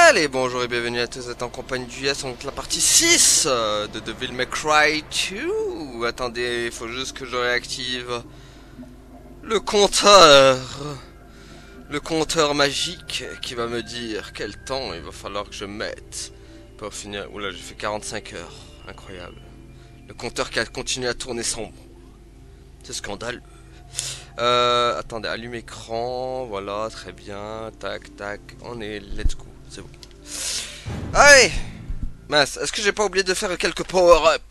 Allez, bonjour et bienvenue à tous, vous êtes en compagnie du Yes, donc la partie 6 de Devil May Cry 2. Attendez, il faut juste que je réactive le compteur. Le compteur magique qui va me dire quel temps il va falloir que je mette pour finir. Oula, j'ai fait 45 heures, incroyable. Le compteur qui a continué à tourner sans moi. C'est scandaleux. Attendez, allume écran, voilà, très bien, tac, tac, on est, let's go, c'est bon. Allez, mince, est-ce que j'ai pas oublié de faire quelques power-up?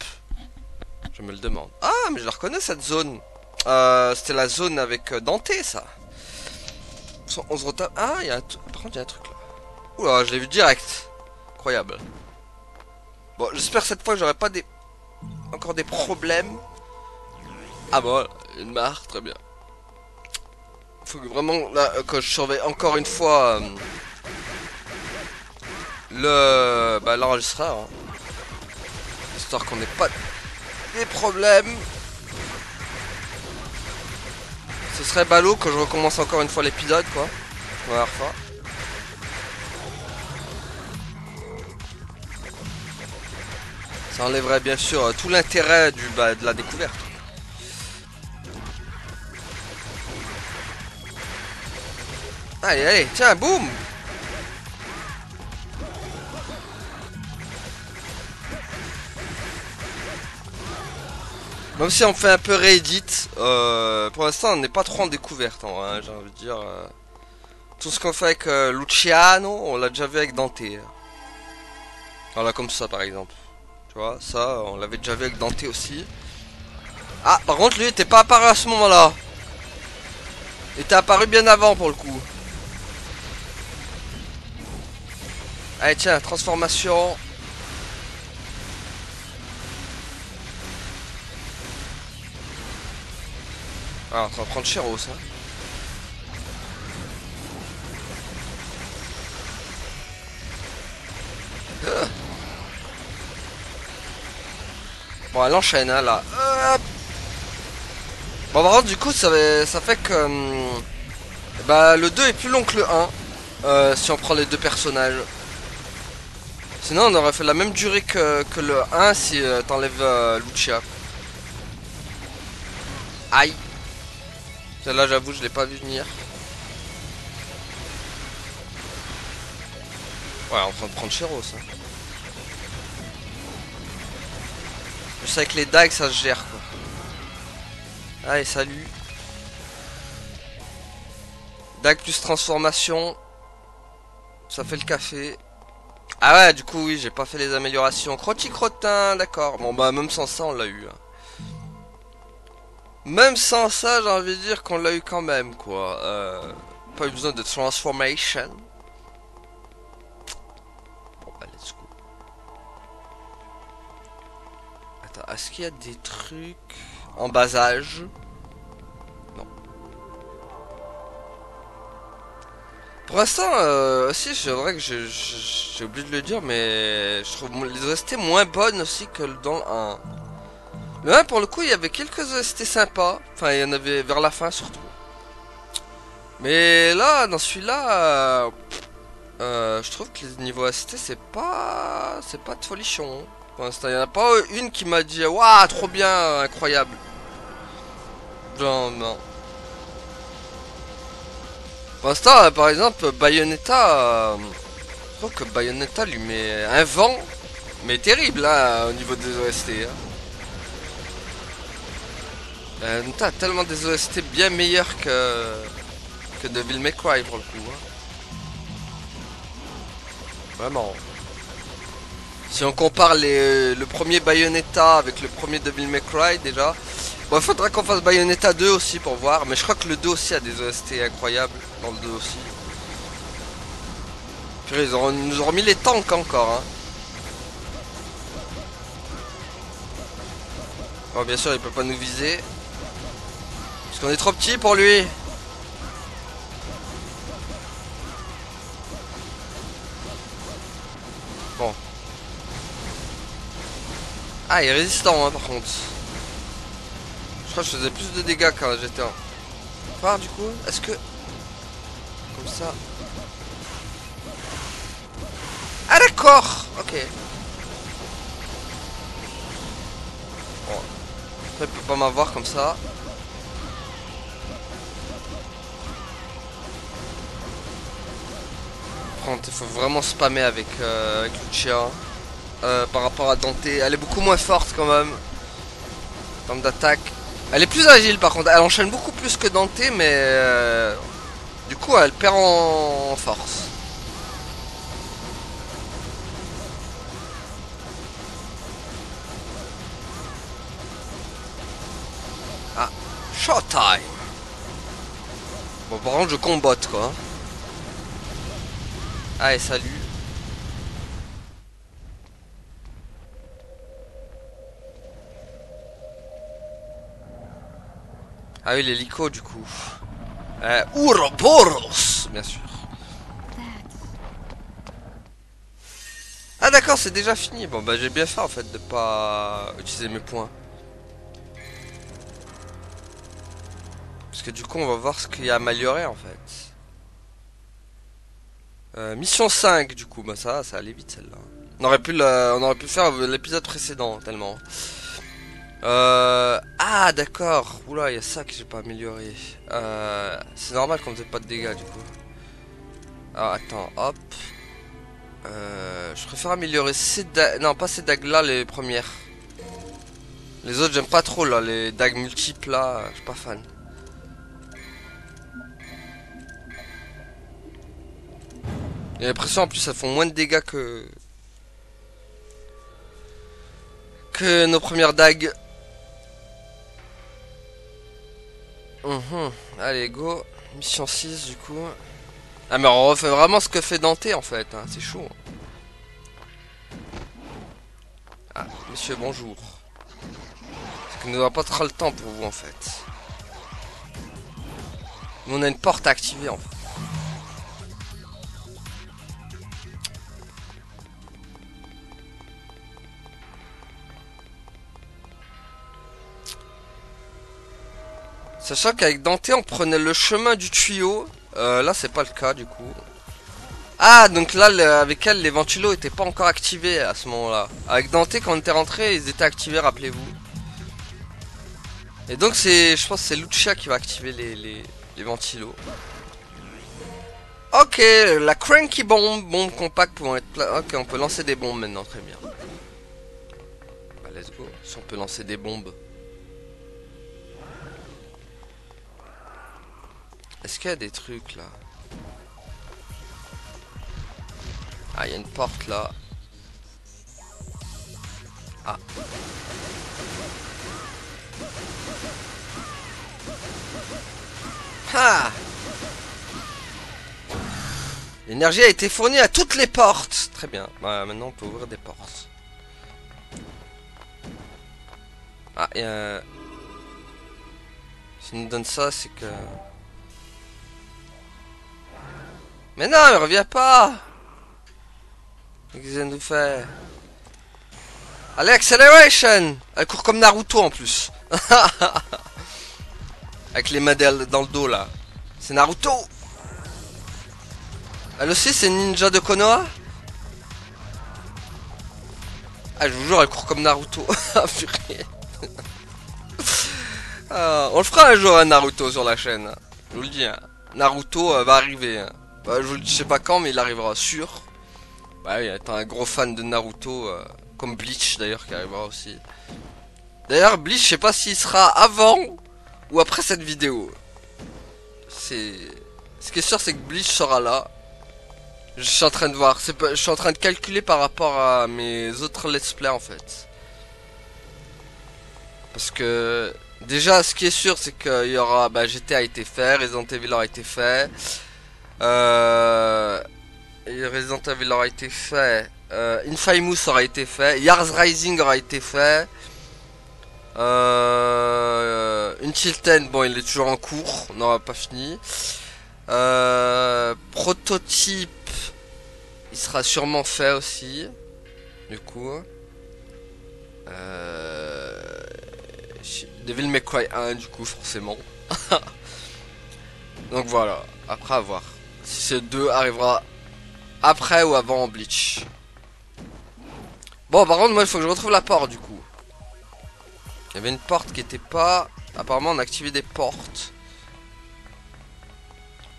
Je me le demande. Ah, mais je la reconnais cette zone. C'était la zone avec Dante, ça. On se retape. Ah, il y a un par contre, il y a un truc là. Oula, je l'ai vu direct. Incroyable. Bon, j'espère cette fois que j'aurai pas encore des problèmes. Ah bon, une mare, très bien. Faut que vraiment, là, que je surveille encore une fois l'enregistreur. Hein. Histoire qu'on n'ait pas des problèmes. Ce serait ballot que je recommence encore une fois l'épisode, quoi. Première fois. Ça enlèverait bien sûr tout l'intérêt de la découverte. Allez, allez, tiens, boum! Même si on fait un peu réédit, pour l'instant on n'est pas trop en découverte, hein, j'ai envie de dire. Tout ce qu'on fait avec Luciano, on l'a déjà vu avec Dante. Voilà, comme ça par exemple. Tu vois, ça, on l'avait déjà vu avec Dante aussi. Ah, par contre, lui, il était pas apparu à ce moment-là. Il était apparu bien avant pour le coup. Allez, tiens, transformation. Ah, on va prendre Chéro, ça. Bon, elle enchaîne, hein, là. Bon, par contre, du coup, ça fait que... bah, le 2 est plus long que le 1. Si on prend les deux personnages. Sinon, on aurait fait la même durée que le 1 si t'enlèves Lucia. Aïe. Celle-là, j'avoue, je l'ai pas vu venir. Ouais, en train de prendre Chéro, ça. Je sais que les dagues, ça se gère, quoi. Allez, salut. Dague plus transformation. Ça fait le café. Ah ouais, du coup, oui, j'ai pas fait les améliorations. Crottin, d'accord. Bon, bah, même sans ça, on l'a eu. Hein. Même sans ça, j'ai envie de dire qu'on l'a eu quand même, quoi. Pas eu besoin de transformation. Bon, bah, let's go. Attends, est-ce qu'il y a des trucs en bas âge? Non. Pour l'instant, aussi, c'est vrai que j'ai oublié de le dire, mais je trouve les OST moins bonnes aussi que dans le 1. Le 1, pour le coup, il y avait quelques OST sympas. Enfin, il y en avait vers la fin, surtout. Mais là, dans celui-là, je trouve que les niveaux OST, c'est pas de folichon. Pour l'instant, il n'y en a pas une qui m'a dit waouh, trop bien, incroyable. Genre, non. Pour l'instant, par exemple, Bayonetta, je trouve que Bayonetta lui met un vent, mais terrible là, au niveau des OST. Hein. Bayonetta a tellement des OST bien meilleurs que Devil May Cry pour le coup. Hein. Vraiment. Si on compare le premier Bayonetta avec le premier Devil May Cry déjà. Bon, il faudra qu'on fasse Bayonetta 2 aussi pour voir. Mais je crois que le 2 aussi a des OST incroyables. Dans le 2 aussi. Puis ils nous auront mis les tanks encore. Hein. Bon, bien sûr, il peut pas nous viser. Parce qu'on est trop petit pour lui. Bon. Ah, il est résistant, hein, par contre. Je crois que je faisais plus de dégâts quand j'étais en... Voir, du coup, est-ce que... Comme ça... d'accord. Ok. Bon. Après, il peut pas m'avoir comme ça. Il faut vraiment spammer avec Lucia. Par rapport à Dante. Elle est beaucoup moins forte quand même. En termes d'attaque. Elle est plus agile par contre. Elle enchaîne beaucoup plus que Dante, mais du coup elle perd en force. Ah, showtime. Bon, par contre je combatte quoi. Allez, salut. Ah oui, l'hélico du coup. Ouroboros, bien sûr. Ah d'accord, c'est déjà fini. Bon bah j'ai bien fait en fait de pas utiliser mes points. Parce que du coup on va voir ce qu'il y a amélioré en fait. Mission 5 du coup, bah ça allait vite celle-là. On aurait pu faire l'épisode précédent tellement. Ah d'accord. Oula, il y a ça que j'ai pas amélioré. C'est normal qu'on faisait pas de dégâts du coup. Ah attends, hop. Je préfère améliorer ces dagues. Non, pas ces dagues là, les premières. Les autres j'aime pas trop là, les dagues multiples là, je suis pas fan. J'ai l'impression en plus elles font moins de dégâts que nos premières dagues. Allez go. Mission 6 du coup. Ah mais on refait vraiment ce que fait Dante en fait, hein. C'est chaud. Ah, monsieur bonjour. C'est que nous n'avons pas trop le temps pour vous en fait. Nous on a une porte à activer en fait. Sachant qu'avec Dante on prenait le chemin du tuyau. Là c'est pas le cas du coup. Ah donc là avec elle les ventilos étaient pas encore activés à ce moment là. Avec Dante quand on était rentré ils étaient activés, rappelez-vous. Et donc je pense que c'est Lucia qui va activer les ventilos. Ok, la cranky bombe compacte pouvant être ok, on peut lancer des bombes maintenant, très bien. Bah let's go, si on peut lancer des bombes. Est-ce qu'il y a des trucs là? Ah, il y a une porte là. Ah. Ah! L'énergie a été fournie à toutes les portes. Très bien. Bah, maintenant on peut ouvrir des portes. Ah, et s'il nous donne ça, c'est que... Mais non, il revient pas. Qu'est-ce qu'il vient de nous faire? Allez, acceleration. Elle court comme Naruto en plus. Avec les mains dans le dos là. C'est Naruto. Elle aussi, c'est ninja de Konoha. Ah, je vous jure, elle court comme Naruto. Ah, purée. Ah, on le fera un jour, un Naruto sur la chaîne. Je vous le dis. Hein. Naruto va arriver. Hein. Bah, je vous le dis, je sais pas quand, mais il arrivera sûr. Bah oui, t'es un gros fan de Naruto. Comme Bleach d'ailleurs, qui arrivera aussi. D'ailleurs, Bleach, je sais pas s'il sera avant ou après cette vidéo. C'est... Ce qui est sûr, c'est que Bleach sera là. Je suis en train de voir. Je suis en train de calculer par rapport à mes autres let's play en fait. Parce que déjà, ce qui est sûr, c'est qu'il y aura GTA a été fait, Resident Evil aura été fait, Resident Evil aura été fait, Infamous aura été fait, Yars Rising aura été fait, Until 10, bon, il est toujours en cours, on n'aura pas fini. Prototype, il sera sûrement fait aussi. Du coup, Devil May Cry 1 du coup forcément. Donc voilà, après à voir si ce 2 arrivera après ou avant Bleach. Bon, par contre, moi, il faut que je retrouve la porte, du coup. Il y avait une porte qui était pas... Apparemment, on a activé des portes.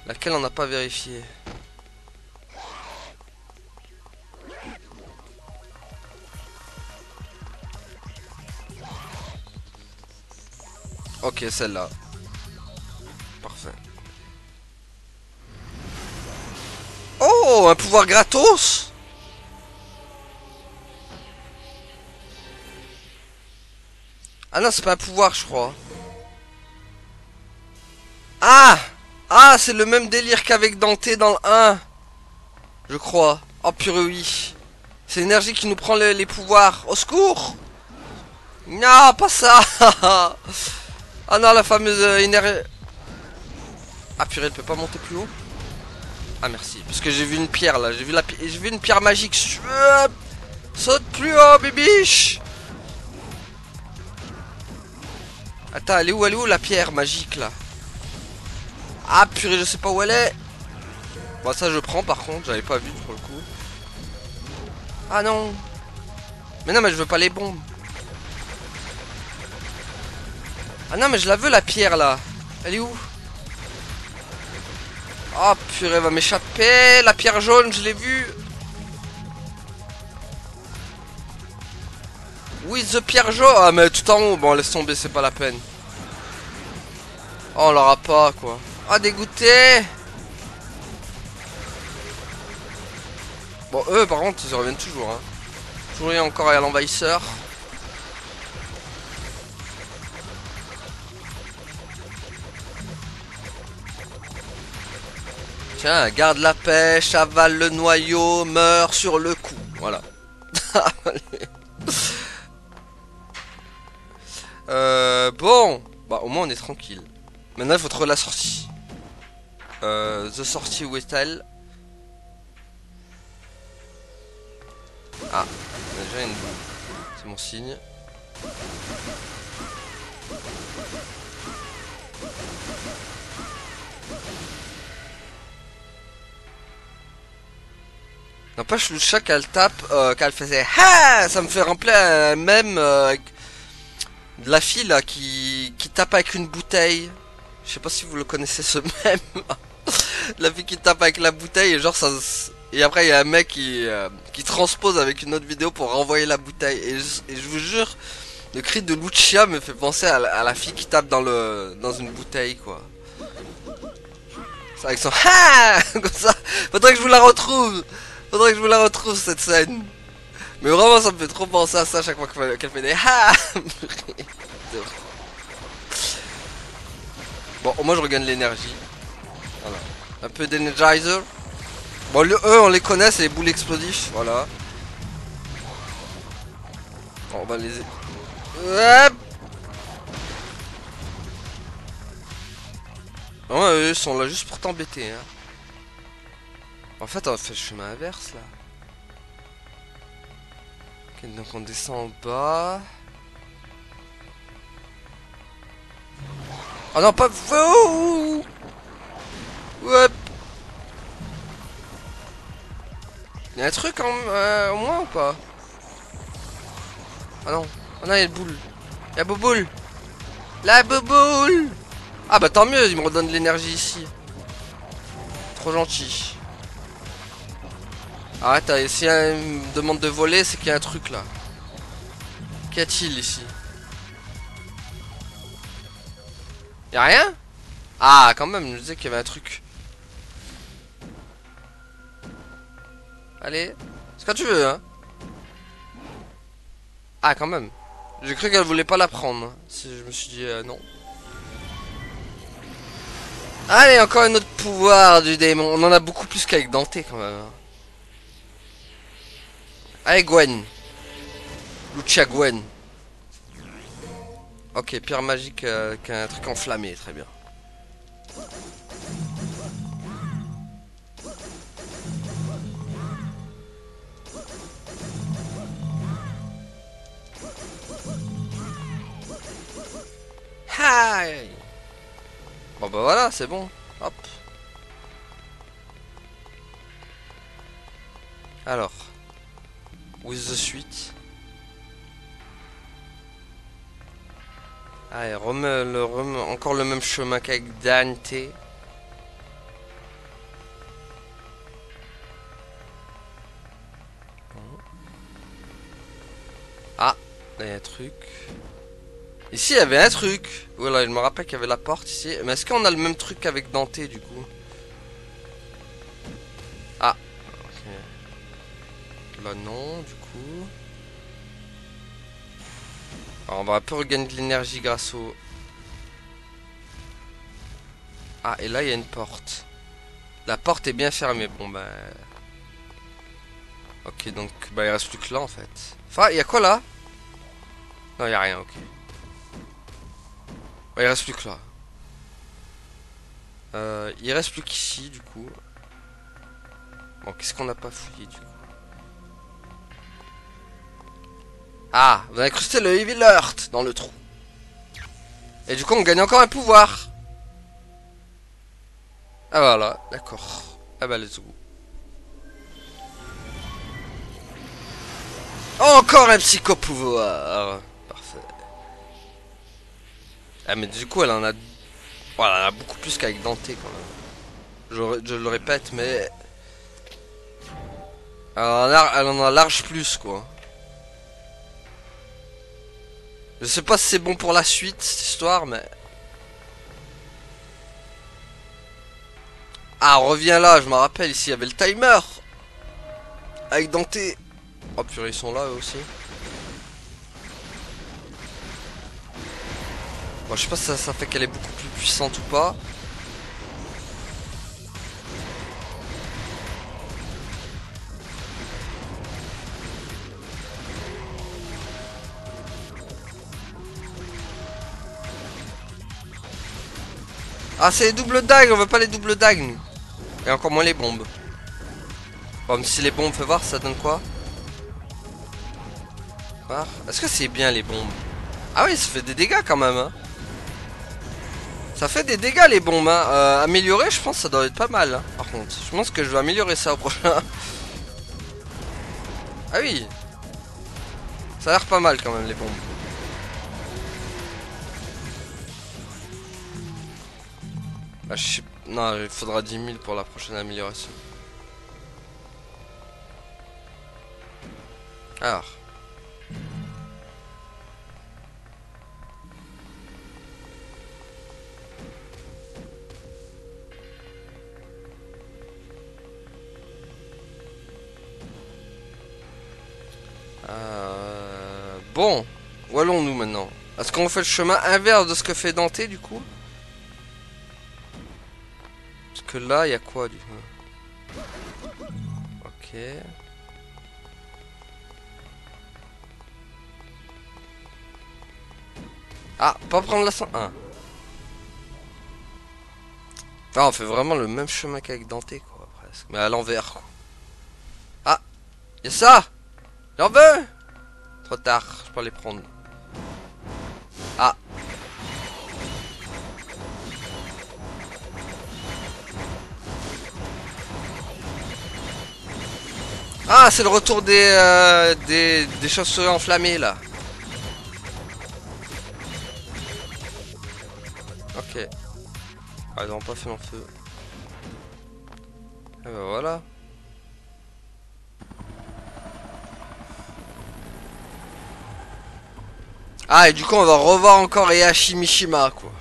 Laquelle on n'a pas vérifié. Ok, celle-là. Parfait. Oh, un pouvoir gratos. Ah non, c'est pas un pouvoir, je crois. Ah! Ah, c'est le même délire qu'avec Dante dans le 1. Je crois. Oh purée, oui. C'est l'énergie qui nous prend les pouvoirs. Au secours! Non, pas ça! Ah non, la fameuse énergie... Ah purée, elle peut pas monter plus haut? Ah merci. Parce que j'ai vu une pierre là. J'ai vu une pierre magique. Saute plus haut, bibiche! Attends, elle est où la pierre magique là? Ah purée, je sais pas où elle est. Bon, ça je prends par contre, j'avais pas vu pour le coup. Ah non. Mais non, mais je veux pas les bombes. Ah non, mais je la veux la pierre là. Elle est où? Oh purée, elle va m'échapper. La pierre jaune, je l'ai vue. Oui, the pierre jaune. Ah, mais tout en haut. Bon, laisse tomber, c'est pas la peine. Oh, on l'aura pas quoi. Ah, dégoûté. Bon, eux, par contre, ils reviennent toujours. Hein. Toujours rien encore à l'envahisseur. Tiens, garde la pêche, avale le noyau, meurt sur le coup. Voilà. Bon. Bah, au moins, on est tranquille. Maintenant, il faut trouver la sortie. The sortie, où est-elle? Ah, on a déjà une boule. C'est mon signe. N'empêche le chat qu'elle tape, qu'elle faisait ah, ça me fait remplir même de la fille là qui tape avec une bouteille. Je sais pas si vous le connaissez ce même. La fille qui tape avec la bouteille et genre ça. Et après il y a un mec qui transpose avec une autre vidéo pour renvoyer la bouteille. Et je vous jure, le cri de Lucia me fait penser à la fille qui tape dans une bouteille quoi. C'est avec son ah comme ça. Faudrait que je vous la retrouve. Faudrait que je vous la retrouve cette scène. Mais vraiment ça me fait trop penser à ça à chaque fois qu'elle fait des ah. Bon au moins je regagne l'énergie. Voilà. Un peu d'energizer. Bon eux on les connaît, c'est les boules explosifs. Voilà. Bon, on va les... Ouais. Ouais, eux sont là juste pour t'embêter hein. En fait on fait le chemin inverse là. Ok, donc on descend en bas. Oh non, pas vous. Ouais. Y'a un truc au moins ou pas? Ah non. Ah non, y'a le boule. Y'a Bouboule. La Bouboule. Ah bah tant mieux, il me redonne de l'énergie ici. Trop gentil. Arrête, si il me demande de voler, c'est qu'il y a un truc là. Qu'y a-t-il ici? Y'a rien? Ah, quand même, je me disais qu'il y avait un truc. Allez, c'est quand tu veux, hein. Ah, quand même. J'ai cru qu'elle voulait pas la prendre. Je me suis dit non. Allez, encore un autre pouvoir du démon. On en a beaucoup plus qu'avec Dante quand même. Allez, Gwen. Lucia Gwen. Ok, pierre magique qu'un truc enflammé, très bien. Hi. Bon bah voilà, c'est bon. Hop. Alors. With the suite. Ah, et encore le même chemin qu'avec Dante. Ah, là il y a un truc. Ici il y avait un truc. Voilà, il me rappelle qu'il y avait la porte ici. Mais est-ce qu'on a le même truc avec Dante du coup? Ah, ok. Là non, du coup. Alors, on va un peu regagner de l'énergie grâce au... Ah, et là il y a une porte. La porte est bien fermée. Bon bah... Ok, donc bah il reste plus que là en fait. Enfin, il y a quoi là? Non, il y a rien, ok. Ouais, il reste plus que là. Il reste plus qu'ici du coup. Bon, qu'est-ce qu'on n'a pas fouillé du coup? Ah, vous avez incrusté le Evil Heart dans le trou. Et du coup, on gagne encore un pouvoir. Ah voilà, d'accord. Ah bah let's go. Encore un psychopouvoir. Parfait. Ah mais du coup, elle en a... Voilà, elle en a beaucoup plus qu'avec Dante quand même. Je le répète, mais... Elle en a large plus quoi. Je sais pas si c'est bon pour la suite, cette histoire, mais... Ah, on revient là, je me rappelle, ici, il y avait le timer. Avec Dante. Oh purée, ils sont là eux aussi. Bon, je sais pas si ça fait qu'elle est beaucoup plus puissante ou pas. Ah, c'est les doubles dagues, on veut pas les doubles dagues, nous. Et encore moins les bombes. Bon, même si les bombes, fais voir, ça donne quoi? Est-ce que c'est bien les bombes? Ah oui, ça fait des dégâts quand même, hein. Ça fait des dégâts les bombes, hein. Améliorer, je pense que ça doit être pas mal, hein, par contre. Je pense que je vais améliorer ça au prochain. Ah oui. Ça a l'air pas mal quand même les bombes. Ah, je sais... Non, il faudra 10 000 pour la prochaine amélioration. Alors. Bon. Où allons-nous maintenant? Est-ce qu'on fait le chemin inverse de ce que fait Dante du coup? Parce que là, il y a quoi du coup? Ok. Ah, pas prendre la 101. Ah, on fait vraiment le même chemin qu'avec Dante, quoi, presque. Mais à l'envers, quoi. Ah, y'a ça! J'en veux! Trop tard, je peux les prendre. Ah. Ah, c'est le retour des chauves-souris enflammées, là. Ok. Ah, ils n'ont pas fait long feu. Et ben voilà. Ah, et du coup, on va revoir encore Heihachi Mishima, quoi.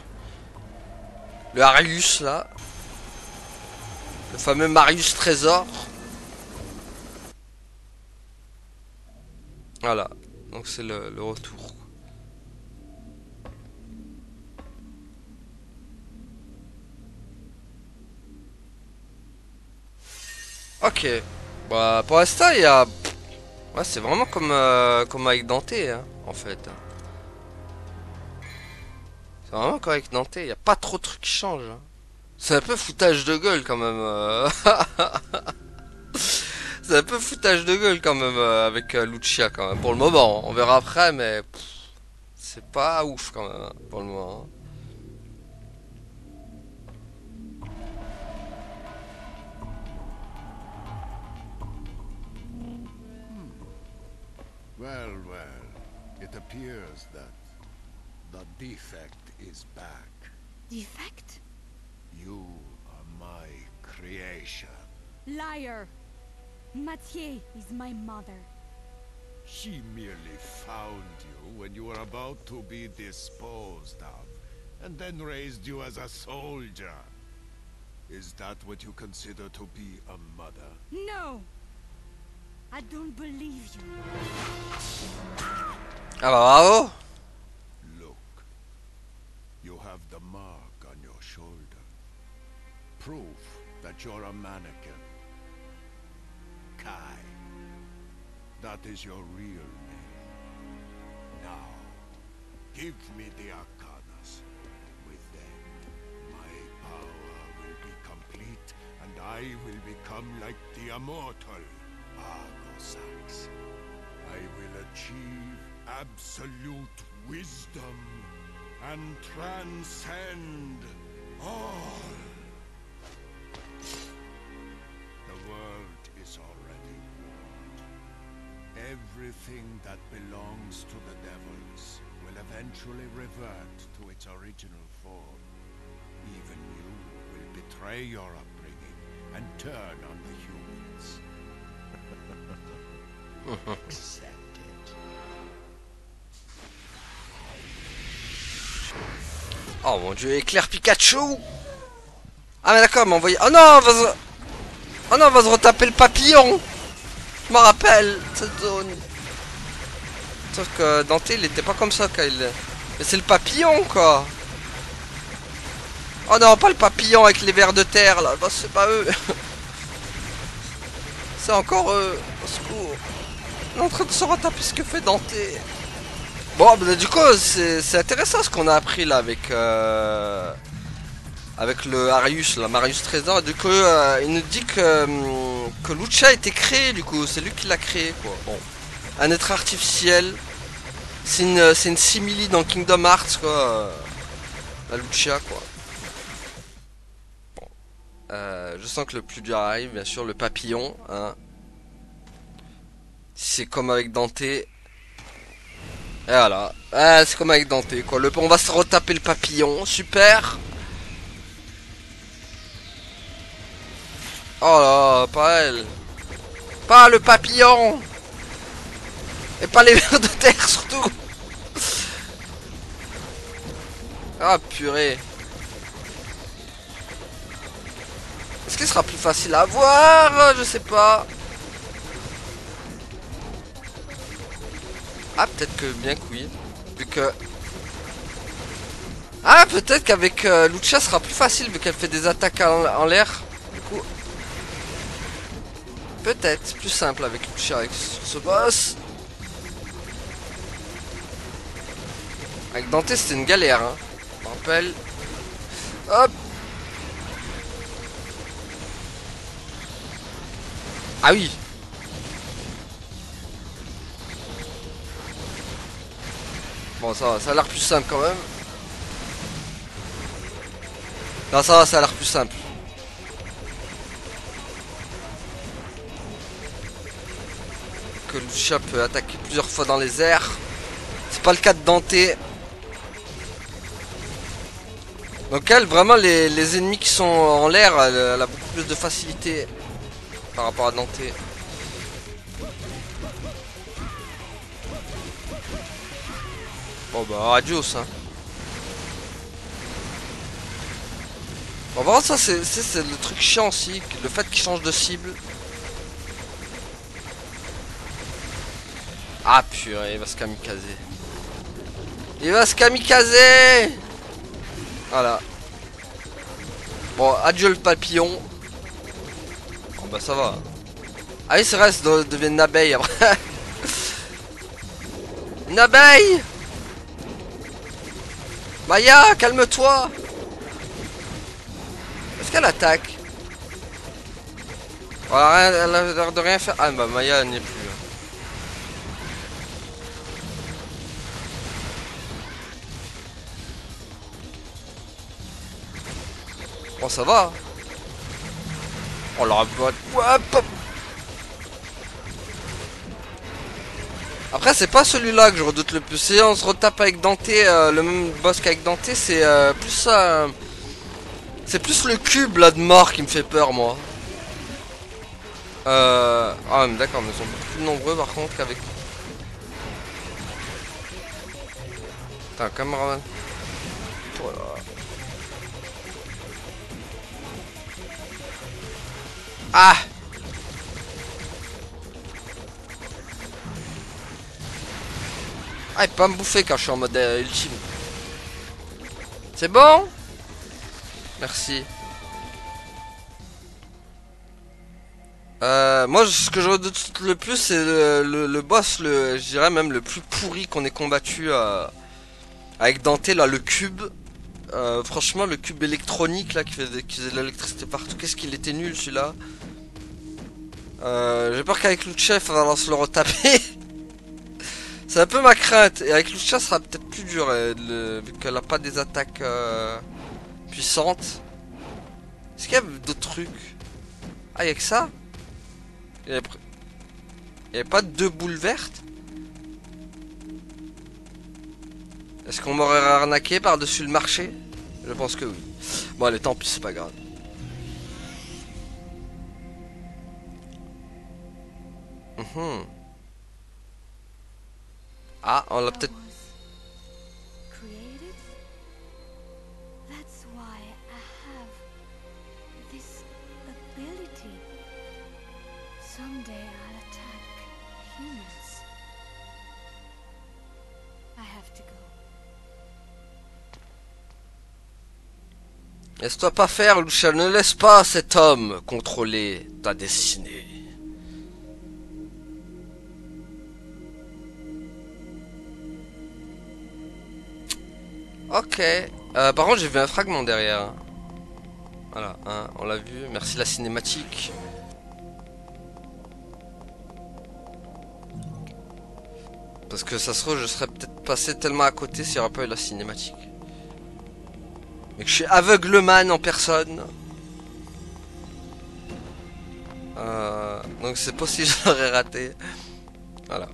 Le Arius, là. Le fameux Marius Trésor. Voilà. Donc, c'est le retour. Ok. Bah, pour l'instant, il y a... Ouais, c'est vraiment comme avec Dante, hein, en fait. C'est vraiment comme avec Dante, il n'y a pas trop de trucs qui changent, hein. C'est un peu foutage de gueule, quand même. C'est un peu foutage de gueule, quand même, avec Lucia, quand même. Pour le moment, on verra après, mais... C'est pas ouf, quand même, hein, pour le moment. Well, well, it appears that The defect is back. Defect? You are my creation. Liar! Mathieu is my mother. She merely found you when you were about to be disposed of, and then raised you as a soldier. Is that what you consider to be a mother? No! I don't believe you. Ah bah bravo. Look. You have the mark on your shoulder. Proof that you're a mannequin. Kai. That is your real name. Now, give me the Arcanas. With them, my power will be complete, and I will become like the immortal Argosax. I will achieve absolute wisdom and transcend all. The world is already warned. Everything that belongs to the devils will eventually revert to its original form. Even you will betray your upbringing and turn on the humans. Accept it. Oh mon dieu, éclair Pikachu. Ah mais d'accord, mais envoyé. Oh non, oh non, on va se retaper le papillon. Je me rappelle cette zone. Sauf que Dante il était pas comme ça quand il... Mais c'est le papillon quoi. Oh non, pas le papillon avec les vers de terre là. Bah, c'est pas eux. C'est encore eux. Au secours. On est en train de se retaper ce que fait Dante. Bon, bah, du coup, c'est intéressant ce qu'on a appris là avec le Arius, la Marius Trésor. Du coup, il nous dit que Lucia a été créé, du coup, c'est lui qui l'a créé, quoi. Bon, un être artificiel. C'est une simili dans Kingdom Hearts, quoi. La Lucia, quoi. Bon, je sens que le plus dur arrive, bien sûr, le papillon. Hein. C'est comme avec Dante. Et voilà, c'est comme avec Dante, quoi. On va se retaper le papillon, super. Oh là, pas elle. Pas le papillon. Et pas les vers de terre surtout. Ah purée. Est-ce qu'il sera plus facile à voir? Je sais pas. Ah peut-être que bien que oui. Vu que... Ah peut-être qu'avec Lucia sera plus facile vu qu'elle fait des attaques en l'air. Du coup... Peut-être plus simple avec Lucia sur ce boss. Avec Dante c'était une galère hein. Je me rappelle. Hop. Ah oui. Bon ça a l'air plus simple quand même. Non ça a l'air plus simple. Que Lucia peut attaquer plusieurs fois dans les airs. C'est pas le cas de Dante. Donc elle, vraiment les ennemis qui sont en l'air, elle a beaucoup plus de facilité par rapport à Dante. Bon bah adios hein. Bon vraiment ça c'est le truc chiant aussi, le fait qu'il change de cible. Ah purée, il va se kamikazer. Il va se kamikazer. Voilà. Bon, adieu le papillon. Bon bah ça va. Ah oui c'est vrai, ça devient une abeille après. Une abeille. Maya, calme-toi. Est-ce qu'elle attaque? Voilà, elle a l'air de rien faire. Ah bah Maya elle n'y est plus. Bon ça va. Oh la boîte. Après, c'est pas celui-là que je redoute le plus. Si on se retape avec Dante, le même boss qu'avec Dante, c'est plus le cube là de mort qui me fait peur, moi. Ah, mais d'accord, mais ils sont beaucoup plus nombreux par contre qu'avec. Putain, cameraman. Voilà. Ah! Ah, il peut pas me bouffer quand je suis en mode ultime. C'est bon? Merci. Moi, ce que je redoute le plus, c'est le boss, je dirais même le plus pourri qu'on ait combattu avec Dante, là, le cube. Franchement, le cube électronique, là, qui faisait de l'électricité partout, qu'est-ce qu'il était nul, celui-là. J'ai peur qu'avec Lucia, il va falloir se le retaper. C'est un peu ma crainte. Et avec Lucia, ça sera peut-être plus dur, vu qu'elle a pas des attaques puissantes. Est-ce qu'il y a d'autres trucs? Ah, il y a que ça? Il y avait pas deux boules vertes? Est-ce qu'on m'aurait arnaqué par-dessus le marché? Je pense que oui. Bon, allez, tant pis, c'est pas grave. Ah, on l'a peut-être... Created? That's why I have this ability. Someday I'll attack humans. I have to go. Laisse-toi pas faire, Lucia. Ne laisse pas cet homme contrôler ta destinée. Ok. Par contre, j'ai vu un fragment derrière. Voilà, hein, on l'a vu. Merci la cinématique. Parce que ça se trouve, je serais peut-être passé tellement à côté s'il n'y aurait pas eu la cinématique. Mais que je suis aveugleman en personne. Donc c'est possible que je l'aurais raté. Voilà.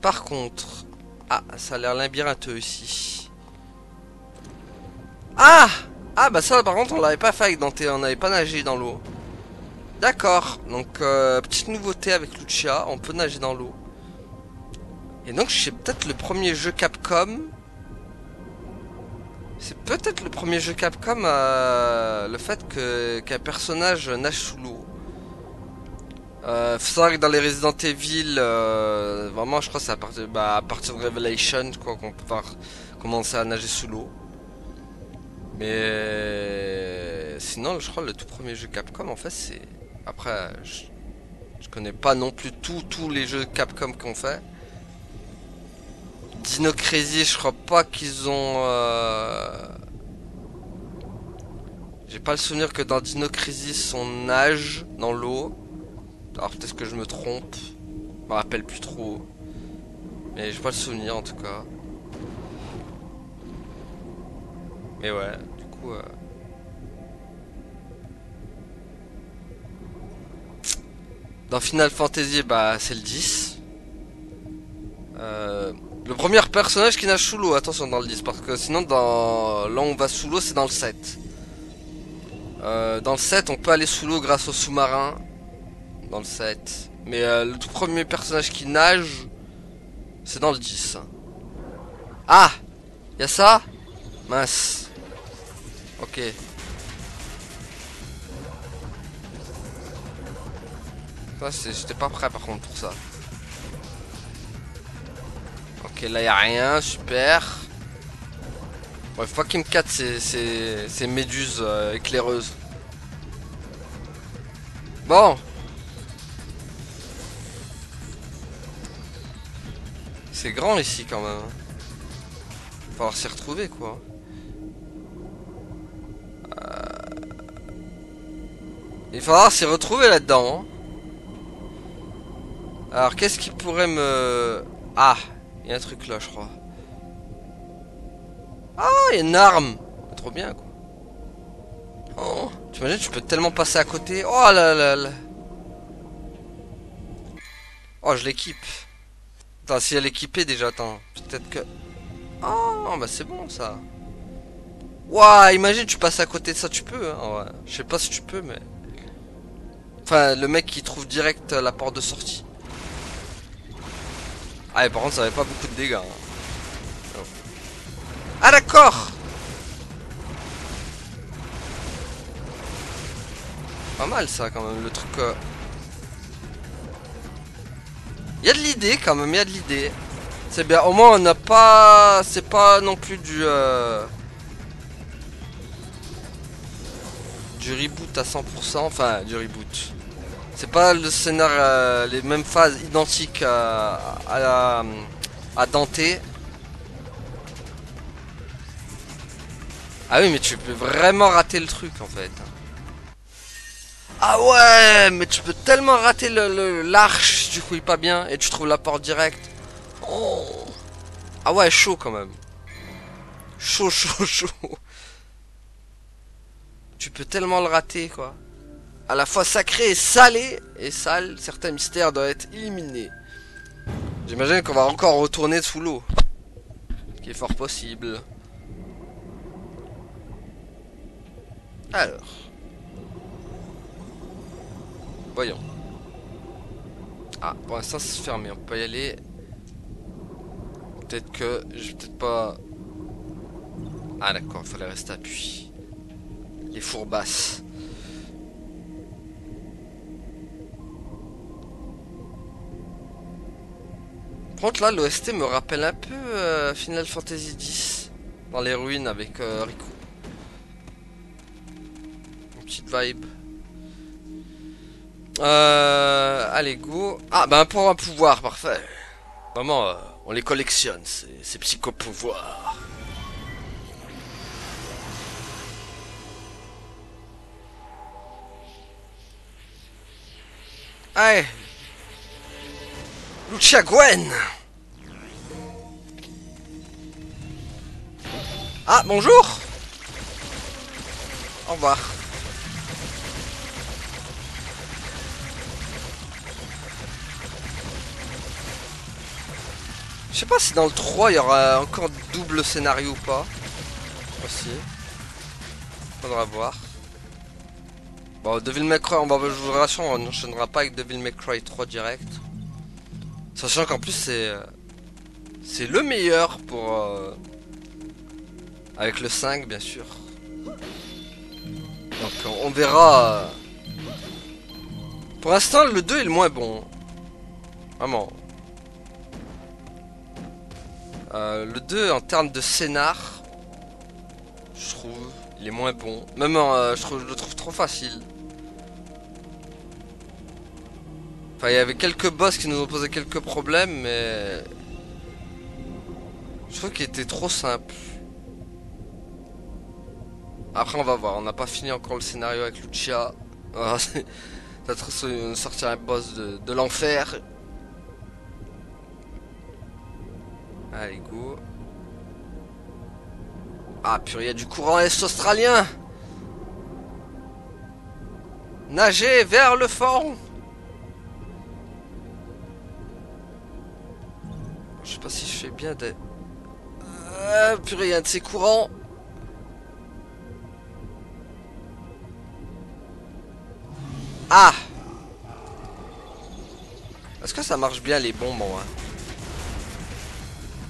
Par contre... Ah, ça a l'air labyrintheux ici. Ah! Ah bah ça par contre on l'avait pas fait avec Dante, on n'avait pas nagé dans l'eau. D'accord, donc petite nouveauté avec Lucia, on peut nager dans l'eau. Et donc c'est peut-être le premier jeu Capcom. C'est peut-être le premier jeu Capcom le fait qu'un personnage nage sous l'eau. Faut savoir que dans les Resident Evil, vraiment je crois que c'est à partir de Revelation quoi, qu'on peut commencer à nager sous l'eau. Mais sinon je crois le tout premier jeu Capcom en fait c'est... Après je connais pas non plus tous les jeux Capcom qu'on fait. Dino Crisis je crois pas qu'ils ont... J'ai pas le souvenir que dans Dino Crisis on nage dans l'eau. Alors peut-être que je me trompe. Je me rappelle plus trop. Mais j'ai pas le souvenir en tout cas. Mais ouais, du coup... Dans Final Fantasy, bah c'est le 10. Le premier personnage qui nage sous l'eau, attention dans le 10. Parce que sinon là où on va sous l'eau c'est dans le 7. Dans le 7 on peut aller sous l'eau grâce au sous-marin. Dans le 7. Mais le tout premier personnage qui nage, c'est dans le 10. Ah! Y'a ça? Mince. Ok. J'étais pas prêt par contre pour ça. Ok, là y'a rien, super. Ouais, faut pas qu'il me catte ces méduses éclaireuses. Bon. C'est grand ici quand même. Va falloir s'y retrouver quoi. Il va falloir s'y retrouver là-dedans. Hein. Alors qu'est-ce qui pourrait me... Ah, il y a un truc là je crois. Ah, il y a une arme. Trop bien quoi. Oh, tu imagines, tu peux tellement passer à côté. Oh là là là. Oh, je l'équipe. Attends, si elle est équipée déjà, attends. Peut-être que... Oh, bah c'est bon ça. Ouah, imagine tu passes à côté de ça, tu peux, hein, ouais. Je sais pas si tu peux, mais... Enfin, le mec qui trouve direct la porte de sortie. Ah, et par contre, ça avait pas beaucoup de dégâts. Hein. Oh. Ah, d'accord. Pas mal ça, quand même, le truc... Il y a de l'idée, quand même, il y a de l'idée. C'est bien, au moins on n'a pas... C'est pas non plus du reboot à 100%, enfin du reboot. C'est pas le scénario, les mêmes phases identiques à Dante. Ah oui, mais tu peux vraiment rater le truc en fait. Ah ouais, mais tu peux tellement rater l'arche si tu fouilles pas bien et tu trouves la porte directe. Oh. Ah ouais, chaud quand même. Chaud, chaud, chaud. Tu peux tellement le rater quoi. À la fois sacré et salé, et sale, certains mystères doivent être éliminés. J'imagine qu'on va encore retourner sous l'eau. Ce qui est fort possible. Alors. Voyons. Ah, pour l'instant c'est fermé, on peut pas y aller. Peut-être que... Je vais peut-être pas... Ah d'accord, il fallait rester appuyé. Les fourbasses. Par contre là, l'OST me rappelle un peu Final Fantasy X. Dans les ruines avec Riku. Une petite vibe. Allez, go. Ah, bah pour un pouvoir, parfait. Vraiment, on les collectionne, ces psychopouvoirs. Allez. Lucia Gwen. Ah, bonjour. Au revoir. Je sais pas si dans le 3 il y aura encore double scénario ou pas. Aussi. Faudra voir. Bon, Devil May Cry, on va je vous rassure, on n'enchaînera pas avec Devil May Cry 3 direct. Sachant qu'en plus c'est le meilleur pour avec le 5 bien sûr. Donc on verra. Pour l'instant le 2 est le moins bon. Vraiment. Le 2 en termes de scénar, je trouve, il est moins bon. Même je le trouve trop facile. Enfin, il y avait quelques boss qui nous ont posé quelques problèmes, mais je trouve qu'il était trop simple. Après, on va voir. On n'a pas fini encore le scénario avec Lucia. Ça va sortir un boss de l'enfer. Allez, go. Ah, purée, il y a du courant est australien. Nager vers le fond. Je sais pas si je fais bien de... purée, il y a un de ces courants. Ah. Est-ce que ça marche bien les bombes, moi?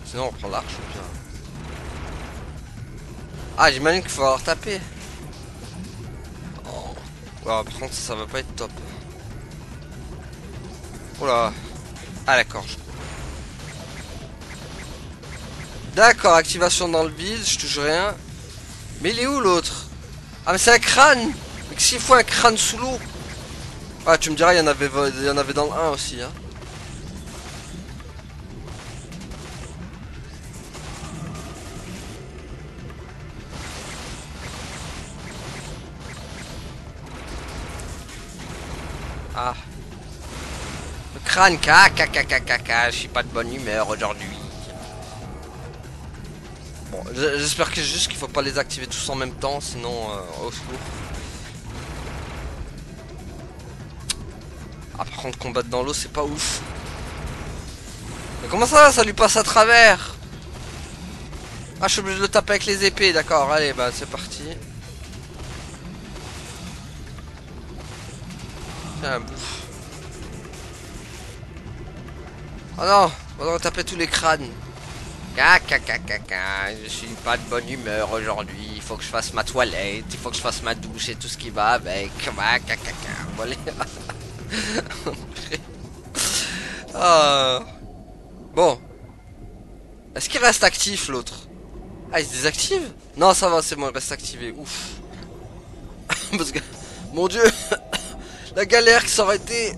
Sinon on prend l'arche ou bien... Ah, j'imagine qu'il faut avoir tapé. Oh. Ouais, par contre ça va pas être top. Oh là. Ah d'accord. D'accord, activation dans le vide, je touche rien. Mais il est où l'autre? Ah mais c'est un crâne. Mais s'il faut un crâne sous l'eau. Ah tu me diras il y en avait dans le 1 aussi hein. Ah. Le crâne caca, je suis pas de bonne humeur aujourd'hui. Bon, j'espère que juste qu'il faut pas les activer tous en même temps, sinon au secours. Ah par contre combattre dans l'eau c'est pas ouf. comment ça lui passe à travers? Ah, je suis obligé de le taper avec les épées, d'accord. Allez, bah c'est parti. Tiens, bouffe. Oh non, on va taper tous les crânes. Je suis pas de bonne humeur aujourd'hui. Il faut que je fasse ma toilette, il faut que je fasse ma douche et tout ce qui va avec. Voilà. Ah. Bon. Est-ce qu'il reste actif l'autre? Ah, il se désactive? Non, ça va, c'est bon, il reste activé. Ouf. Parce que, mon dieu, la galère qui ça aurait été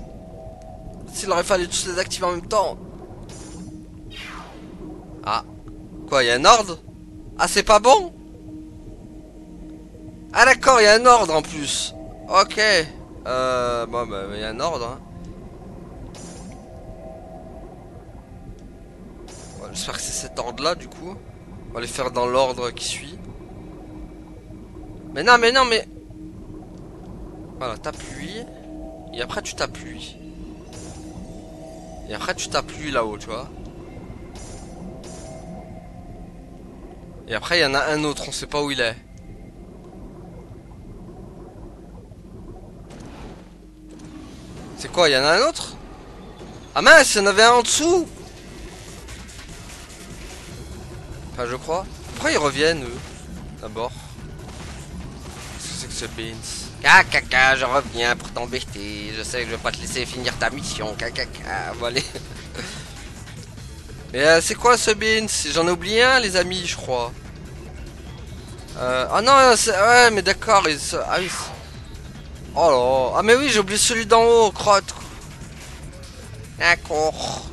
s'il aurait fallu tous les activer en même temps. Ah. Quoi, il y a un ordre? Ah, c'est pas bon? Ah d'accord, il y a un ordre en plus. Ok. Bon, bah, il y a un ordre, hein. Bon, j'espère que c'est cet ordre-là, du coup. On va les faire dans l'ordre qui suit. Mais non, mais non, mais... Voilà, tape lui. Et après, tu tapes lui. Et après, tu tapes lui là-haut, tu vois. Et après, il y en a un autre, on sait pas où il est. C'est quoi, il y en a un autre? Ah mince, il y en avait un en dessous. Enfin, je crois. Pourquoi ils reviennent, eux? D'abord. Qu'est-ce que c'est que ce Beans? Caca, je reviens pour t'embêter. Je sais que je vais pas te laisser finir ta mission. Caca, bon allez. Mais c'est quoi ce Beans? J'en ai oublié un, les amis, je crois. Ah non, ouais, mais d'accord. Ah oui. Oh là. Ah mais oui, j'ai oublié celui d'en haut, crotte. D'accord.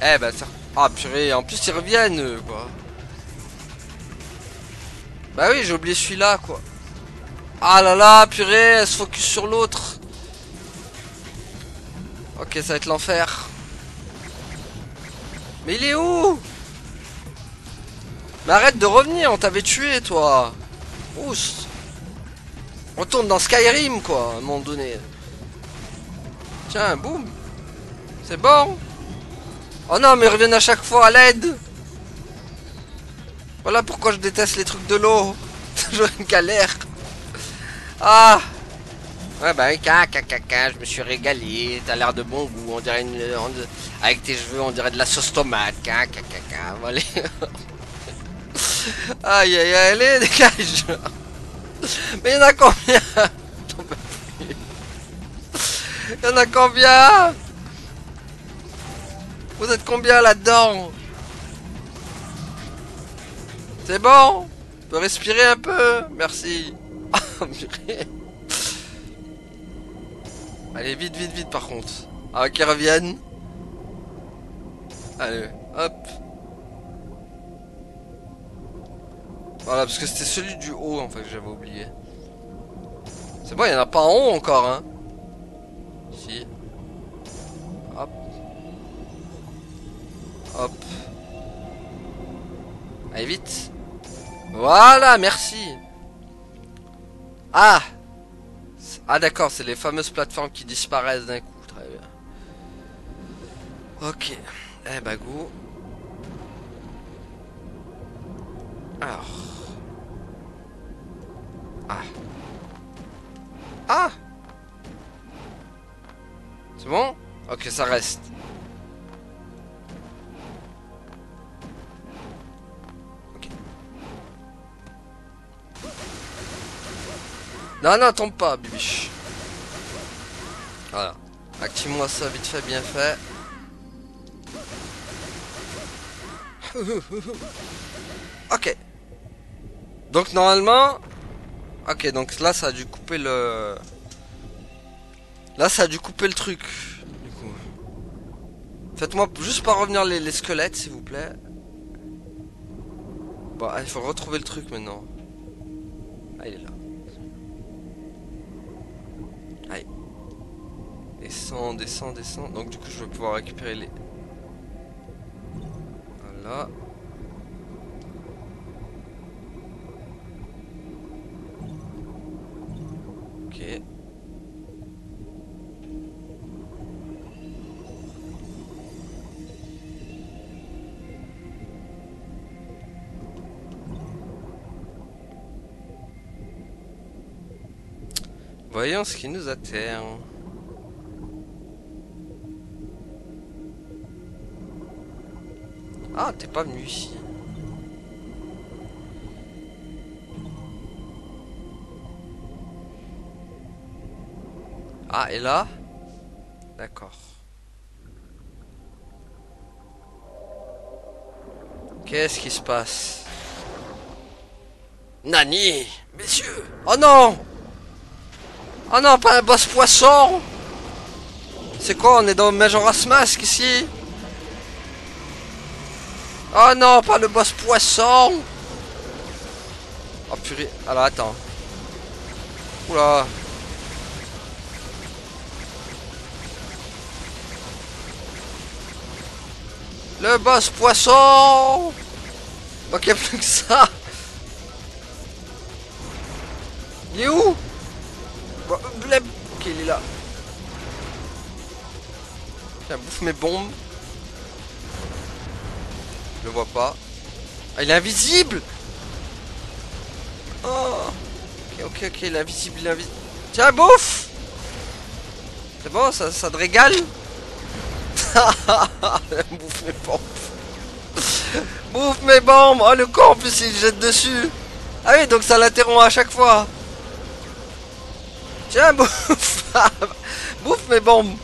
Eh ben ça. Ah purée, en plus ils reviennent, eux, quoi. Bah oui, j'ai oublié celui-là, quoi. Ah là là, purée, elle se focus sur l'autre. Ok, ça va être l'enfer. Mais il est où? Mais arrête de revenir, on t'avait tué, toi. Ousse. Retourne dans Skyrim, quoi, à un moment donné. Tiens, boum. C'est bon. Oh non, mais ils reviennent à chaque fois, à l'aide. Voilà pourquoi je déteste les trucs de l'eau. Toujours une galère. Ah. Ouais bah oui, je me suis régalé, t'as l'air de bon goût, on dirait avec tes cheveux on dirait de la sauce tomate, voilà. Aïe aïe aïe, allez dégage. Mais y'en a combien? Y'en a combien? Vous êtes combien là-dedans? C'est bon? On peut respirer un peu? Merci. Allez, vite, vite, vite par contre. Ah, qu'ils reviennent. Allez, hop. Voilà, parce que c'était celui du haut en fait que j'avais oublié. C'est bon, il n'y en a pas en haut encore, hein. Si. Hop. Hop. Allez, vite. Voilà, merci. Ah. Ah d'accord, c'est les fameuses plateformes qui disparaissent d'un coup. Très bien. Ok. Eh bah go. Alors. Ah. Ah. C'est bon? Ok, ça reste. Ok. Non, non, tombe pas, bibiche. Voilà. Active-moi ça vite fait, bien fait. Ok. Donc normalement... Ok, donc là ça a dû couper le... Là ça a dû couper le truc. Du coup. Faites-moi juste pas revenir les squelettes s'il vous plaît. Bon, il faut retrouver le truc maintenant. Ah, il est là. Allez. Descends, descends, descends. Donc du coup je vais pouvoir récupérer les... Voilà. Ok. Voyons ce qui nous attend. Ah, t'es pas venu ici. Ah, et là? D'accord. Qu'est-ce qui se passe? Nani? Messieurs! Oh non! Oh non, pas un boss poisson! C'est quoi, on est dans Majora's Mask ici? Oh non, pas le boss poisson! Oh purée, alors attends. Oula! Le boss poisson! Ok, y a plus que ça! Il est où? Bleb. Ok, il est là. Tiens, bouffe mes bombes. Je le vois pas. Ah, il est invisible! Oh! Ok, il est invisible, il est invisible. Tiens, bouffe! C'est bon, ça te régale? Bouffe mes bombes. Bouffe mes bombes! Oh, le con, en plus, il jette dessus. Ah oui, donc ça l'interrompt à chaque fois. Tiens, bouffe! Bouffe mes bombes!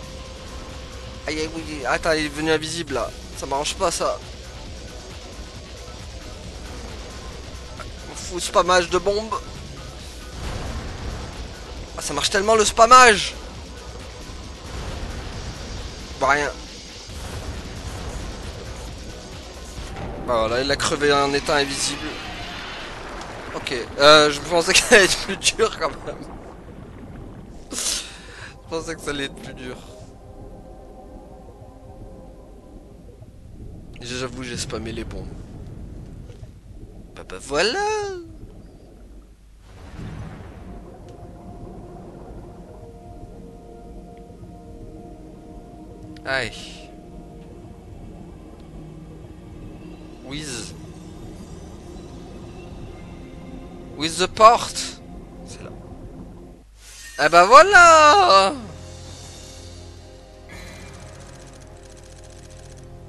Aïe, oui, attends, il est devenu invisible là. Ça m'arrange pas ça. Fou spammage de bombes. Ah, ça marche tellement le spammage. Bah rien. Bah voilà, il a crevé en étant invisible. Ok, je pensais qu'elle allait être plus dure quand même. Je pensais que ça allait être plus dur. J'avoue, j'ai spammé les bombes. Bah voilà. Aïe. With the port. C'est là. Ah bah voilà.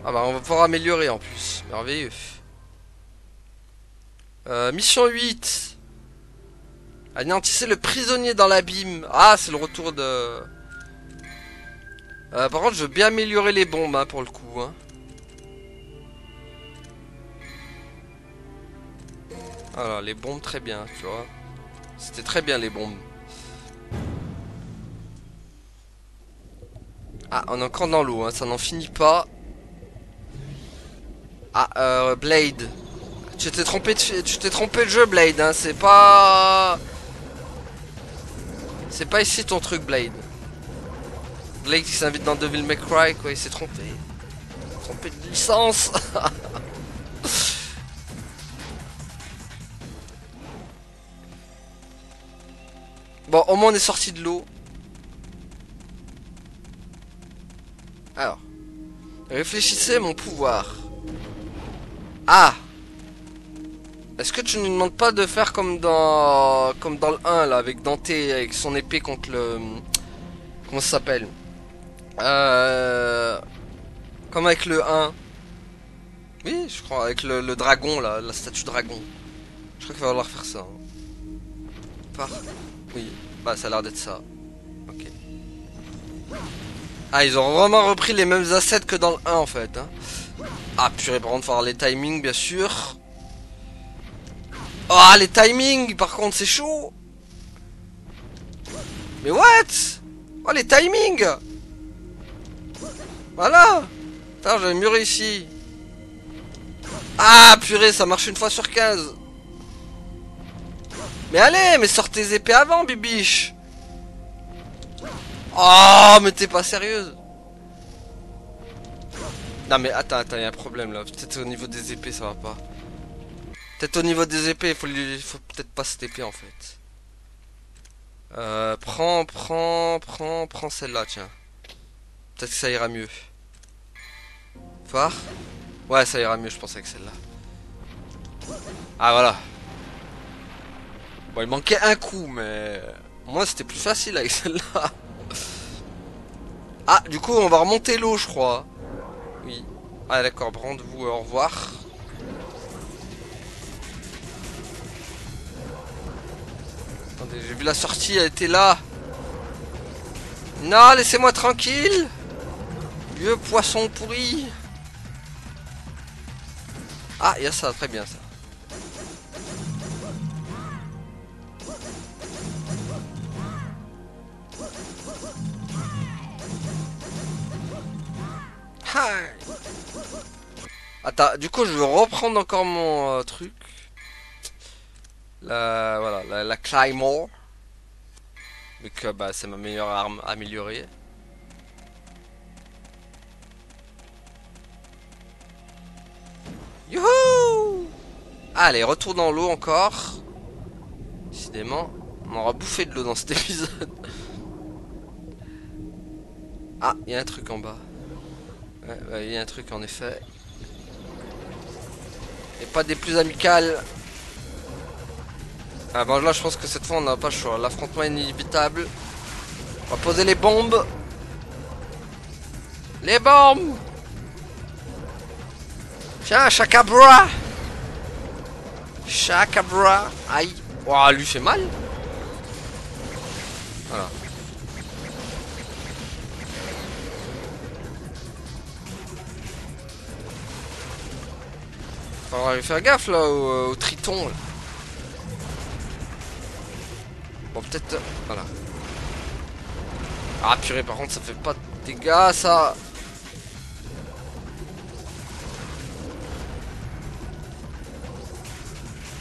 Ah bah on va pouvoir améliorer en plus. Merveilleux. Mission 8. Anéantissez le prisonnier dans l'abîme. Ah, c'est le retour de... par contre, je veux bien améliorer les bombes hein, pour le coup. Hein. Alors, les bombes, très bien, tu vois. C'était très bien, les bombes. Ah, on est encore dans l'eau, hein, ça n'en finit pas. Ah, Blade. Tu t'es trompé de jeu, Blade, hein, c'est pas... C'est pas ici ton truc, Blade. Blade qui s'invite dans Devil May Cry, quoi, il s'est trompé. Trompé de licence. Bon, au moins on est sorti de l'eau. Alors. Réfléchissez à mon pouvoir. Ah! Est-ce que tu ne nous demandes pas de faire comme dans le 1 là, avec Dante avec son épée contre le... Comment ça s'appelle? Comme avec le 1. Oui, je crois, avec le dragon là, la statue dragon. Je crois qu'il va falloir faire ça. Hein. Oui, bah ça a l'air d'être ça. Ok. Ah, ils ont vraiment repris les mêmes assets que dans le 1 en fait. Hein. Ah purée, par contre, faut avoir les timings bien sûr. Oh, les timings, par contre, c'est chaud. Mais what? Oh, les timings. Voilà. Putain, j'avais mieux réussi. Ah, purée, ça marche une fois sur 15. Mais allez, mais sortez tes épées avant, bibiche. Oh, mais t'es pas sérieuse. Non, mais attends, y a un problème là. Peut-être au niveau des épées, ça va pas. Peut-être au niveau des épées, il faut peut-être pas cette épée en fait. Prends celle-là, tiens. Peut-être que ça ira mieux. Phare? Ouais, ça ira mieux, je pense, avec celle-là. Ah, voilà. Bon, il manquait un coup, mais... Moi c'était plus facile avec celle-là. Ah, du coup on va remonter l'eau je crois. Oui. Ah d'accord, rendez-vous, au revoir. Attendez, j'ai vu la sortie, elle était là. Non, laissez-moi tranquille. Vieux poisson pourri. Ah, il y a ça, très bien ça. Hi. Attends, du coup je veux reprendre encore mon truc. Voilà, la Claymore. Vu que bah, c'est ma meilleure arme améliorée. Youhou! Allez, retour dans l'eau encore. Décidément, on aura bouffé de l'eau dans cet épisode. Ah, il y a un truc en bas. Ouais, il y a un truc en effet. Et pas des plus amicales. Ah bon là je pense que cette fois on n'a pas le choix. L'affrontement est inévitable. On va poser les bombes. Les bombes. Tiens, Chakabra. Chakabra. Aïe. Oh, lui fait mal. Voilà. On va faire gaffe là au triton là. Bon peut-être... Voilà. Ah purée, par contre ça fait pas de dégâts ça.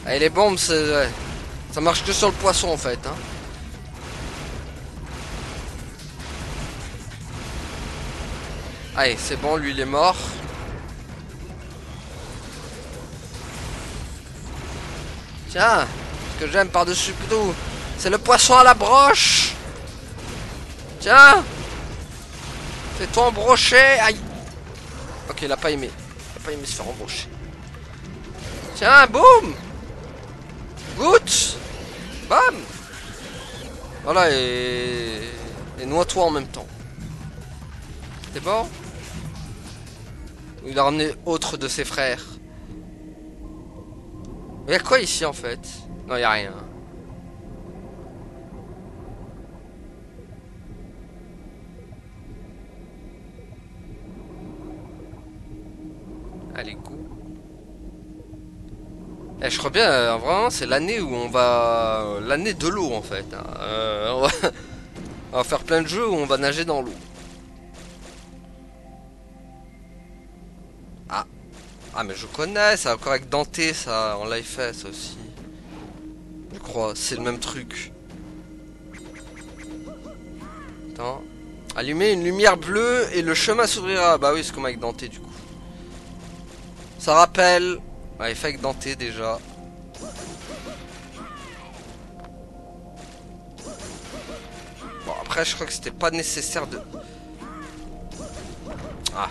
Allez, les bombes c'est... Ça marche que sur le poisson en fait hein. Allez c'est bon, lui il est mort. Tiens, ce que j'aime par-dessus tout, c'est le poisson à la broche. Tiens, fais-toi embrocher. Aïe. Ok, il a pas aimé. Il a pas aimé se faire embrocher. Tiens, boum. Goutte. Bam. Voilà, et noie-toi en même temps. T'es bon? Il a ramené autre de ses frères. Mais y'a quoi ici en fait? Non, y'a rien. Allez, go. Eh, je crois bien, vraiment, c'est l'année où on va... L'année de l'eau en fait. Hein. On va faire plein de jeux où on va nager dans l'eau. Ah. Ah, mais je connais, ça encore avec Dante, ça, on l'a fait, ça aussi. Je crois, c'est le même truc. Attends. Allumer une lumière bleue et le chemin s'ouvrira. Bah oui, c'est comme avec Dante du coup. Ça rappelle. Ouais, fait avec Dante déjà. Bon, après, je crois que c'était pas nécessaire de... Ah.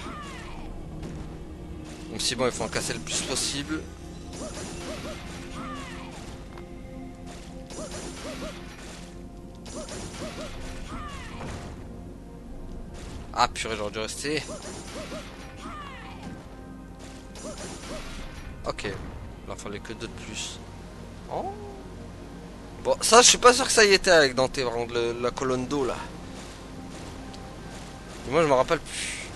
Même si bon, il faut en casser le plus possible. Ah purée, j'aurais dû rester. Ok. Il en fallait que deux de plus. Oh. Bon, ça, je suis pas sûr que ça y était avec Dante, vraiment, la colonne d'eau là. Et moi, je me rappelle plus.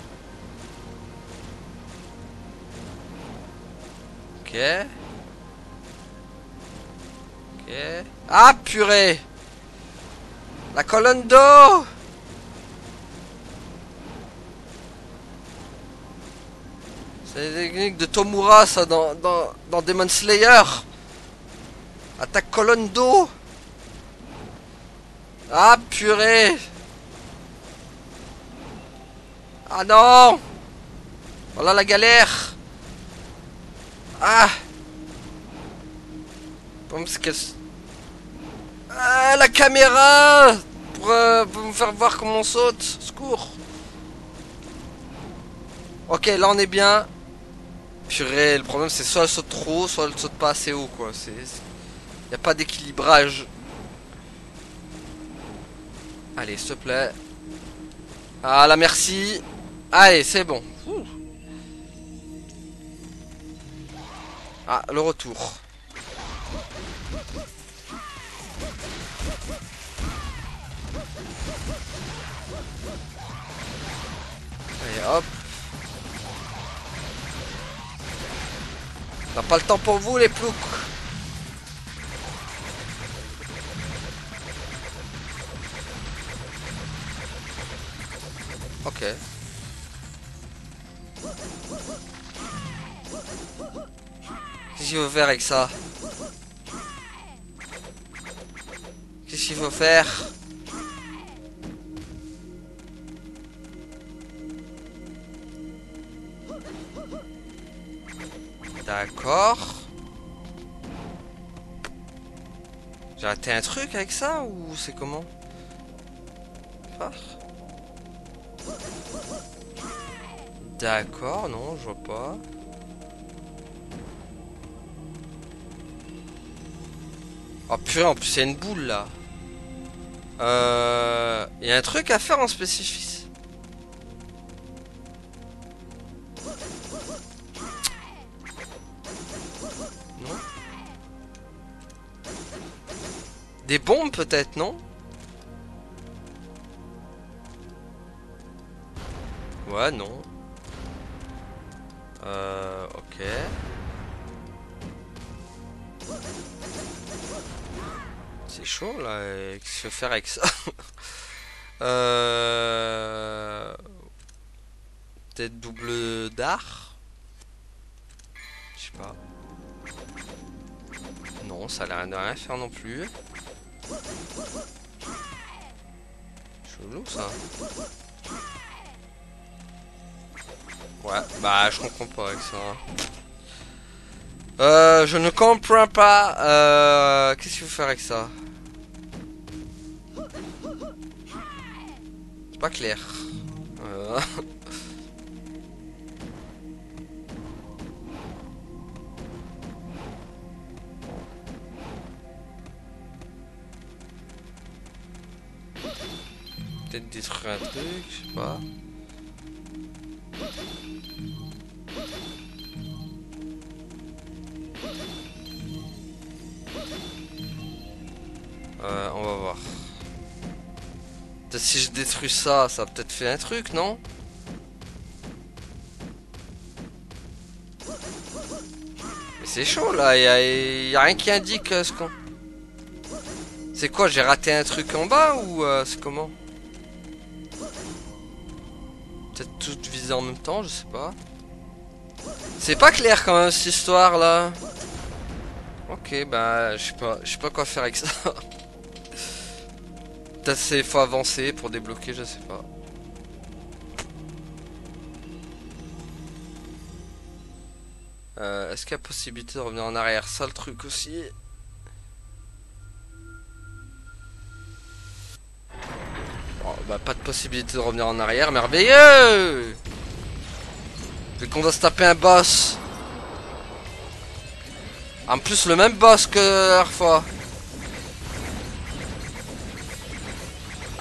Ok. Ok. Ah purée. La colonne d'eau. C'est les techniques de Tomura ça dans Demon Slayer. Attaque colonne d'eau. Ah purée. Ah non. Voilà la galère. Ah. Bon, c'est qu'elle... Ah la caméra pour me faire voir comment on saute. Secours. Ok, là on est bien. Purée, le problème c'est soit elle saute trop, soit elle saute pas assez haut quoi. Y a pas d'équilibrage. Allez, s'il te plaît. Ah, la merci. Allez, c'est bon. Ouh. Ah, le retour. Allez, hop. On n'a pas le temps pour vous, les ploucs. Ok. Qu'est-ce qu'il faut faire avec ça? Qu'est-ce qu'il faut faire? D'accord. J'ai raté un truc avec ça ou c'est comment? D'accord, non, je vois pas. Oh purée, en plus il y a une boule là. Il y a un truc à faire en spécifique. Non? Des bombes peut-être, non? Ouais, non. Ok. C'est chaud là, qu'est-ce que je vais faire avec ça? Peut-être double d'art? Je sais pas. Non, ça a l'air de rien faire non plus. Chelou ça. Ouais, bah je comprends pas avec ça. Je ne comprends pas. Qu'est-ce qu'il faut faire avec ça? C'est pas clair. Peut-être détruire un truc, je sais pas. On va voir. Peut-être si je détruis ça, ça a peut-être fait un truc, non? Mais c'est chaud là, y a rien qui indique ce qu'on... C'est quoi, j'ai raté un truc en bas ou c'est comment? Peut-être tout viser en même temps, je sais pas. C'est pas clair quand même cette histoire là. Ok, bah je sais pas quoi faire avec ça. Peut-être c'est faut avancer pour débloquer, je sais pas. Est-ce qu'il y a possibilité de revenir en arrière? Ça le truc aussi. Bon, bah pas de possibilité de revenir en arrière, merveilleux. Vu qu'on va se taper un boss. En plus le même boss que la dernière fois.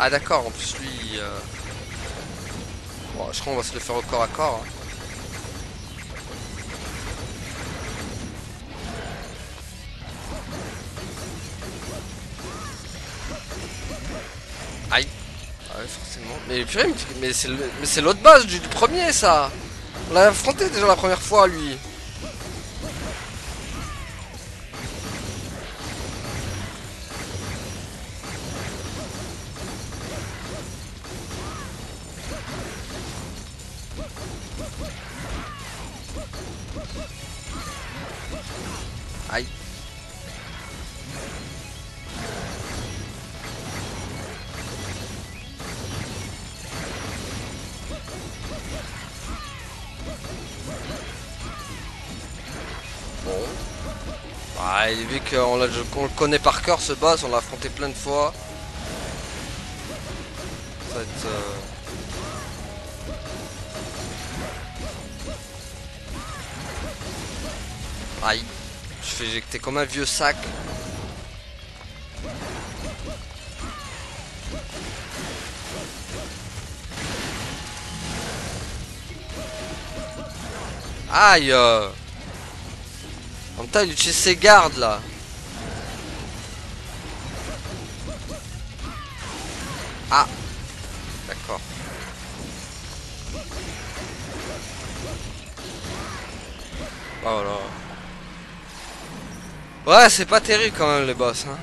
Ah d'accord, en plus lui... Bon, je crois qu'on va se le faire au corps à corps. Aïe. Ah ouais, forcément. Mais purée, mais c'est l'autre boss du premier ça. On l'a affronté déjà la première fois lui. Aïe. Bon. Ah, et vu qu'on le connaît par cœur ce boss, on l'a affronté plein de fois. Ça va être... Aïe. Je fais éjecter comme un vieux sac. Aïe. En même temps, il utilise ses gardes là. Ah. D'accord. Oh là. Ouais, c'est pas terrible quand même les boss. Hein.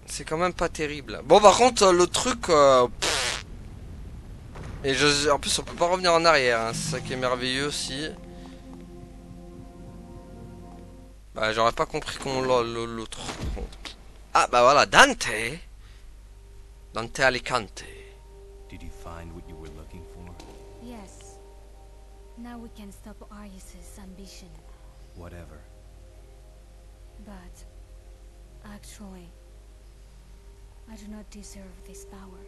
C'est quand même pas terrible. Bon, par contre, le truc... et en plus, on peut pas revenir en arrière. Hein. C'est ça qui est merveilleux aussi. Bah, j'aurais pas compris comment l'autre... Ah, bah voilà, Dante. Dante Alicante. Did you find what you were looking for? Yes. Now we can stop Arius's ambition. Whatever. But actually, I do not deserve this power.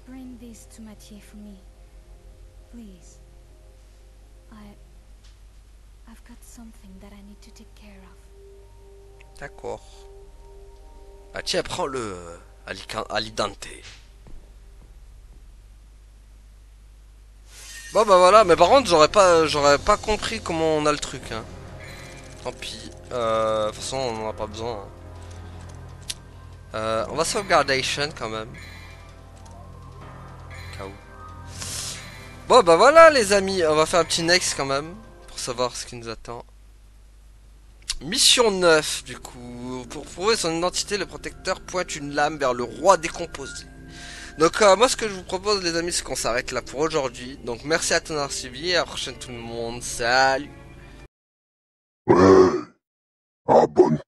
Bring this to Mathieu for me, please. I've got something that I need to take care of. D'accord. Bah tiens, prends-le, Alidante. Bon bah voilà, mais par contre j'aurais pas compris comment on a le truc. Hein. Tant pis. De toute façon on en a pas besoin. Hein. On va sauvegarder quand même. Cas où. Bon bah voilà les amis, on va faire un petit next quand même. Pour savoir ce qui nous attend. Mission 9 du coup. Pour prouver son identité, le protecteur pointe une lame vers le roi décomposé. Donc moi ce que je vous propose les amis c'est qu'on s'arrête là pour aujourd'hui. Donc merci à ton avoir suivi et à la prochaine tout le monde. Salut. Ouais, abonne-toi.